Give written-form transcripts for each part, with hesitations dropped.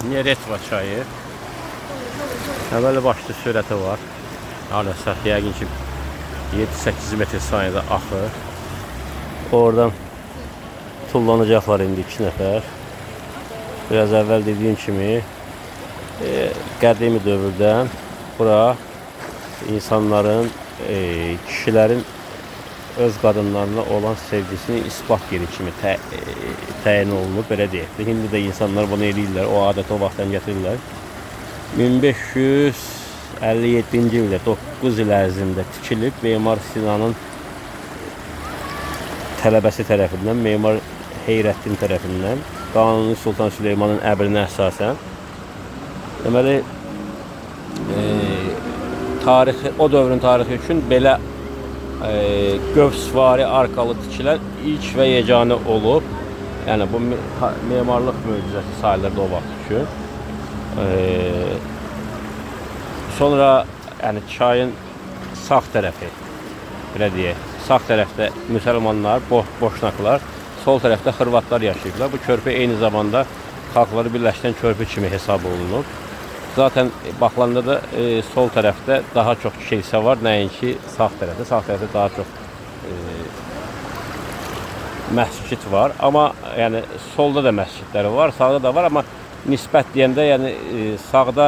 Neretva çayı. Əməli başlı sürəti var. Haləsə yəqin ki 7-8 metr saniyədə axır. Oradan tullanacaqlar indi 2 nəfər. Biraz əvvəl dediyim kimi qədimi dövrdən bura insanların, kişilərin öz qadınlarına olan sevgisini isbat yeri kimi təyin olunub, belə deyək. İndi də insanlar bunu eləyirlər, o adəti o vaxtdan gətirirlər. 1557-ci ildə 9 il ərzində tikilib, Memar Sinanın tələbəsi tərəfindən, Memar Heyrəddin tərəfindən, Qanuni Sultan Süleymanın əmrinə əsasən. Deməli, o dövrün tarixi üçün belə gövsvari arkalı tikilən ilk və yeganə olub. Yəni bu memarlıq möcüzəsi sayılırdı o vaxt üçün. Sonra yəni çayın sağ tərəfi, belə deyək, sağ tərəfdə müsəlmanlar, boşnaqlar, sol tərəfdə xırvatlar yaşayıblar. Bu körpü eyni zamanda xalqları birləşdirən körpü kimi hesab olunub. Zaten baxılanda da sol tərəfdə daha çox kilsə var, nəinki sağ tərəfdə. Sağ tərəfdə daha çox məscid var. Amma yəni solda da məscidləri var, sağda da var. Amma nisbət deyəndə yəni sağda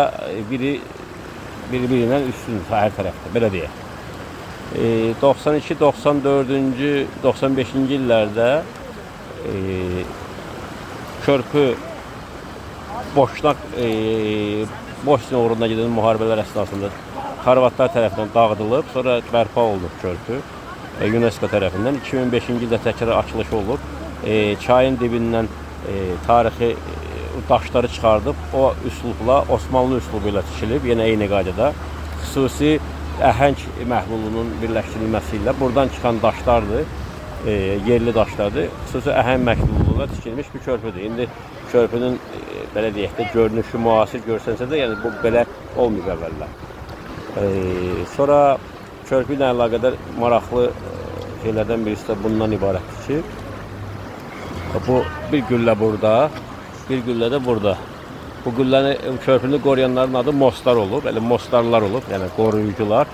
biri-birindən üstündür hər tərəfdə, belə deyək. 92, 94-cü, 95-ci illərdə körpü boşnaq Bosniya uğrunda gedən müharibələr əsnasında Xorvatlar tərəfindən dağıdılıb, sonra bərpa olunub körpü UNESCO tərəfindən. 2005-ci ildə təkrar açılışı olub. Çayın dibindən tarixi daşları çıxardıb, o üslubla, Osmanlı üslubu ilə tikilib, yenə eyni qaydada. Xüsusi əhəng məhlulunun birləşdirilməsi ilə buradan çıxan daşlardır, yerli daşlardır. Xüsusi əhəng məhlulluğuna tikilmiş bir körpüdür. İndi körpünün belə deyək də görünüşü müasir görsənsə də, yəni bu belə olmayıb əvvəllər. Sonra körpü ilə əlaqədar maraqlı şeylərdən birisi də bundan ibarətdir ki, bu bir güllə burada, bir güllə də burada. Bu gülləni, körpünü qoruyanların adı mostlar olub, elə mostarlar olub, yəni qoruyucular.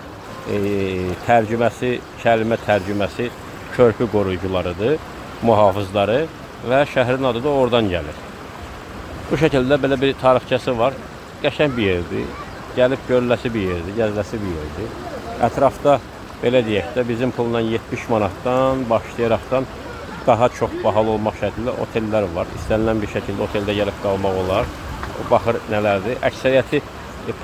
Tərcüməsi, kəlmə tərcüməsi körpü qoruyucularıdır, mühafızları və şəhərin adı da oradan gəlir. Bu şəkildə belə bir tarixçəsi var. Qəşəng bir yerdir. Gəlib görüləsi bir yerdir, gəziləsi bir yerdir. Ətrafda belə deyək də bizim pulla 70 manatdan başlayaraqdan daha çox bahalı olmaq şəkildə otellər var. İstənilən bir şəkildə oteldə gəlib qalmaq olar. Baxır nələrdir. Əksəriyyəti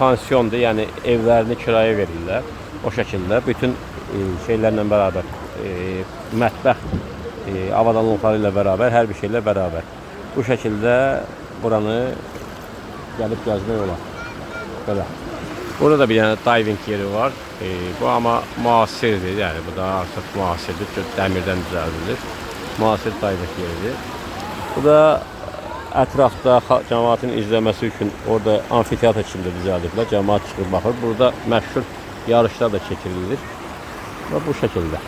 pansiyondur, yəni evlərini kirayə verirlər. O şəkildə bütün şeylərlə bərabər, mətbəx avadanlıqları ilə bərabər, hər bir şeylə bərabər. Bu şəkildə buranı gəlib gəzmək olar. Belə. Burada da bir yəni diving yeri var. Bu amma müasirdir, yəni bu da artıq müasirdir, dəmirdən düzəldilir. Müasir diving yeridir. Bu da ətrafda cəmaatın izləməsi üçün orada amfiteatr içində düzəldiblər. Cəmaat çıxıb baxır. Burada məşhur yarışlar da keçirilir. Və bu şəkildə.